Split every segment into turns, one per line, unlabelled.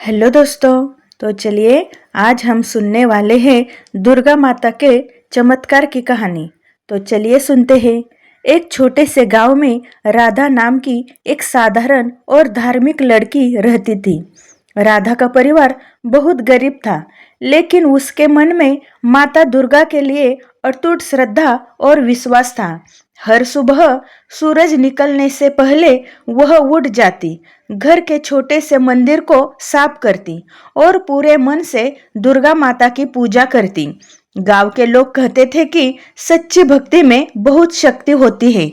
Hello दोस्तों। तो चलिए आज हम सुनने वाले हैं दुर्गा माता के चमत्कार की कहानी। तो चलिए सुनते हैं। एक छोटे से गांव में राधा नाम की एक साधारण और धार्मिक लड़की रहती थी। राधा का परिवार बहुत गरीब था, लेकिन उसके मन में माता दुर्गा के लिए अटूट श्रद्धा और विश्वास था। हर सुबह सूरज निकलने से पहले वह उठ जाती, घर के छोटे से मंदिर को साफ करती और पूरे मन से दुर्गा माता की पूजा करती। गांव के लोग कहते थे कि सच्ची भक्ति में बहुत शक्ति होती है।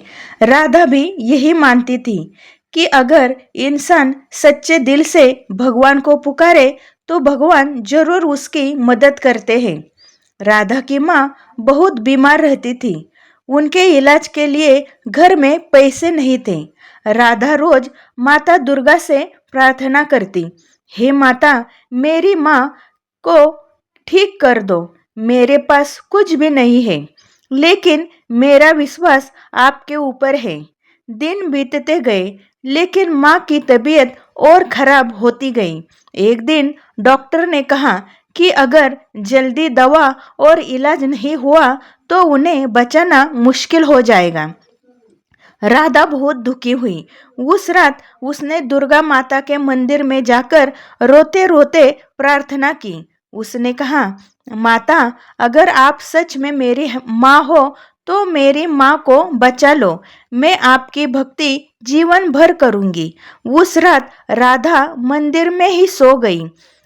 राधा भी यही मानती थी कि अगर इंसान सच्चे दिल से भगवान को पुकारे तो भगवान जरूर उसकी मदद करते हैं। राधा की माँ बहुत बीमार रहती थी। उनके इलाज के लिए घर में पैसे नहीं थे। राधा रोज माता दुर्गा से प्रार्थना करती, हे माता, मेरी माँ को ठीक कर दो। मेरे पास कुछ भी नहीं है, लेकिन मेरा विश्वास आपके ऊपर है। दिन बीतते गए, लेकिन माँ की तबीयत और खराब होती गई। एक दिन डॉक्टर ने कहा कि अगर जल्दी दवा और इलाज नहीं हुआ तो उन्हें बचाना मुश्किल हो जाएगा। राधा बहुत दुखी हुई। उस रात उसने दुर्गा माता के मंदिर में जाकर रोते रोते प्रार्थना की। उसने कहा, माता, अगर आप सच में मेरी माँ हो तो मेरी माँ को बचा लो। मैं आपकी भक्ति जीवन भर करूंगी। उस रात राधा मंदिर में ही सो गई।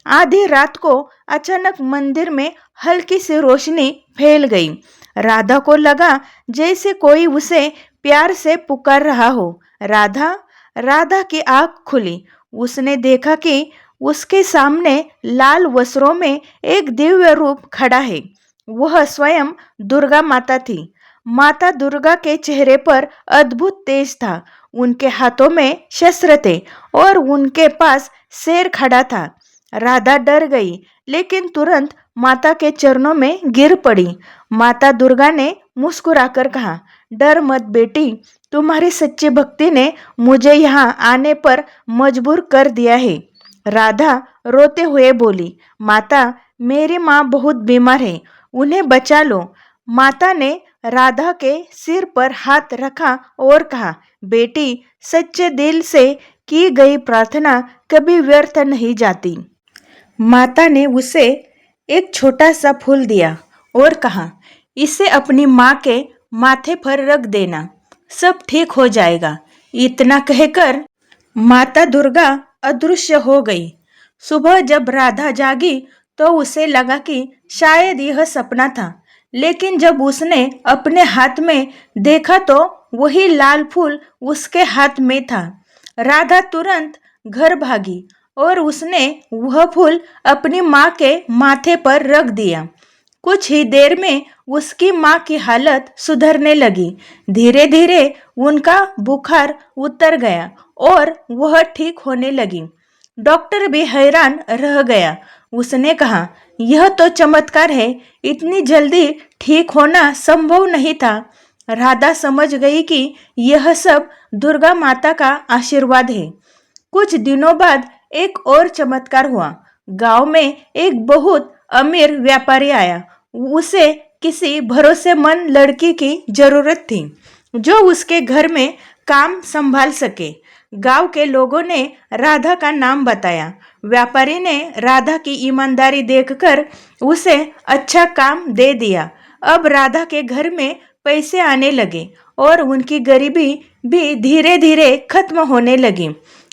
आधी रात को अचानक मंदिर में हल्की सी रोशनी फैल गई। राधा को लगा जैसे कोई उसे प्यार से पुकार रहा हो। राधा, राधा की आंख खुली। उसने देखा कि उसके सामने लाल वस्त्रों में एक दिव्य रूप खड़ा है। वह स्वयं दुर्गा माता थी। माता दुर्गा के चेहरे पर अद्भुत तेज था। उनके हाथों में शस्त्र थे और उनके पास शेर खड़ा था। राधा डर गई, लेकिन तुरंत माता के चरणों में गिर पड़ी। माता दुर्गा ने मुस्कुराकर कहा, डर मत बेटी, तुम्हारी सच्ची भक्ति ने मुझे यहाँ आने पर मजबूर कर दिया है। राधा रोते हुए बोली, माता, मेरी माँ बहुत बीमार है, उन्हें बचा लो। माता ने राधा के सिर पर हाथ रखा और कहा, बेटी, सच्चे दिल से की गई प्रार्थना कभी व्यर्थ नहीं जाती। माता ने उसे एक छोटा सा फूल दिया और कहा, इसे अपनी माँ के माथे पर रख देना, सब ठीक हो जाएगा। इतना कहकर माता दुर्गा अदृश्य हो गई। सुबह जब राधा जागी तो उसे लगा कि शायद यह सपना था, लेकिन जब उसने अपने हाथ में देखा तो वही लाल फूल उसके हाथ में था। राधा तुरंत घर भागी और उसने वह फूल अपनी माँ के माथे पर रख दिया। कुछ ही देर में उसकी माँ की हालत सुधरने लगी। धीरे धीरे उनका बुखार उतर गया और वह ठीक होने लगी। डॉक्टर भी हैरान रह गया। उसने कहा, यह तो चमत्कार है, इतनी जल्दी ठीक होना संभव नहीं था। राधा समझ गई कि यह सब दुर्गा माता का आशीर्वाद है। कुछ दिनों बाद एक और चमत्कार हुआ। गांव में एक बहुत अमीर व्यापारी आया। उसे किसी भरोसेमंद लड़की की जरूरत थी जो उसके घर में काम संभाल सके। गांव के लोगों ने राधा का नाम बताया। व्यापारी ने राधा की ईमानदारी देखकर उसे अच्छा काम दे दिया। अब राधा के घर में पैसे आने लगे और उनकी गरीबी भी धीरे धीरे खत्म होने लगी।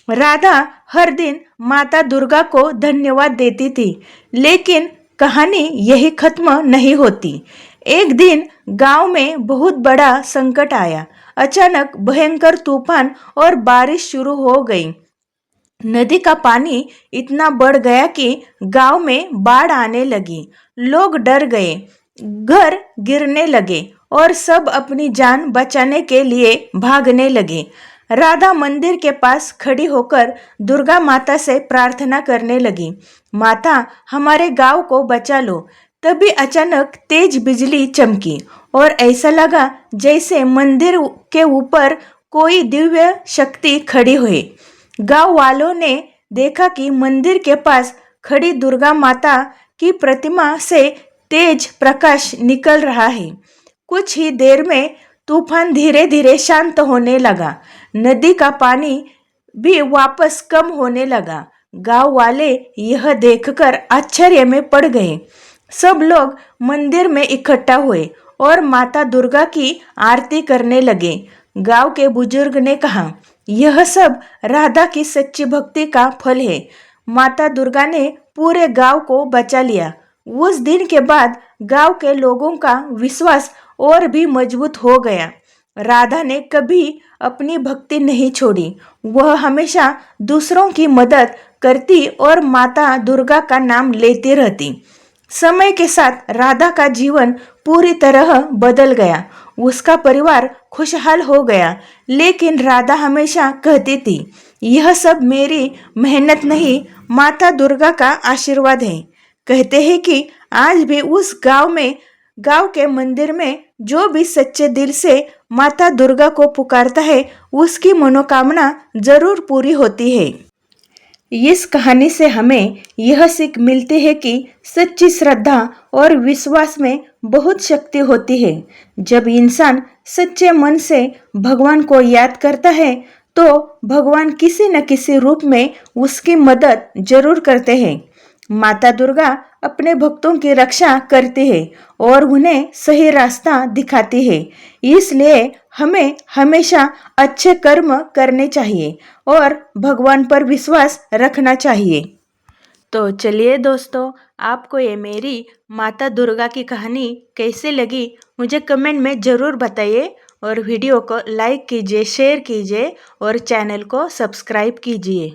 राधा हर दिन माता दुर्गा को धन्यवाद देती थी, लेकिन कहानी यही खत्म नहीं होती। एक दिन गांव में बहुत बड़ा संकट आया। अचानक भयंकर तूफान और बारिश शुरू हो गई। नदी का पानी इतना बढ़ गया कि गांव में बाढ़ आने लगी। लोग डर गए, घर गिरने लगे और सब अपनी जान बचाने के लिए भागने लगे। राधा मंदिर के पास खड़ी होकर दुर्गा माता से प्रार्थना करने लगी, माता, हमारे गांव को बचा लो। तभी अचानक तेज बिजली चमकी और ऐसा लगा जैसे मंदिर के ऊपर कोई दिव्य शक्ति खड़ी हुई। गांव वालों ने देखा कि मंदिर के पास खड़ी दुर्गा माता की प्रतिमा से तेज प्रकाश निकल रहा है। कुछ ही देर में तूफान धीरे धीरे शांत होने लगा। नदी का पानी भी वापस कम होने लगा। गांव वाले यह देखकर आश्चर्य में पड़ गए। सब लोग मंदिर में इकट्ठा हुए और माता दुर्गा की आरती करने लगे। गांव के बुजुर्ग ने कहा, यह सब राधा की सच्ची भक्ति का फल है। माता दुर्गा ने पूरे गांव को बचा लिया। उस दिन के बाद गांव के लोगों का विश्वास और भी मजबूत हो गया। राधा ने कभी अपनी भक्ति नहीं छोड़ी। वह हमेशा दूसरों की मदद करती और माता दुर्गा का नाम लेती रहती। समय के साथ राधा का जीवन पूरी तरह बदल गया। उसका परिवार खुशहाल हो गया। लेकिन राधा हमेशा कहती थी, यह सब मेरी मेहनत नहीं, माता दुर्गा का आशीर्वाद है। कहते हैं कि आज भी उस गांव के मंदिर में जो भी सच्चे दिल से माता दुर्गा को पुकारता है, उसकी मनोकामना जरूर पूरी होती है। इस कहानी से हमें यह सीख मिलती है कि सच्ची श्रद्धा और विश्वास में बहुत शक्ति होती है। जब इंसान सच्चे मन से भगवान को याद करता है तो भगवान किसी न किसी रूप में उसकी मदद जरूर करते हैं। माता दुर्गा अपने भक्तों की रक्षा करती है और उन्हें सही रास्ता दिखाती है। इसलिए हमें हमेशा अच्छे कर्म करने चाहिए और भगवान पर विश्वास रखना चाहिए। तो चलिए दोस्तों, आपको ये मेरी माता दुर्गा की कहानी कैसे लगी मुझे कमेंट में ज़रूर बताइए और वीडियो को लाइक कीजिए, शेयर कीजिए और चैनल को सब्सक्राइब कीजिए।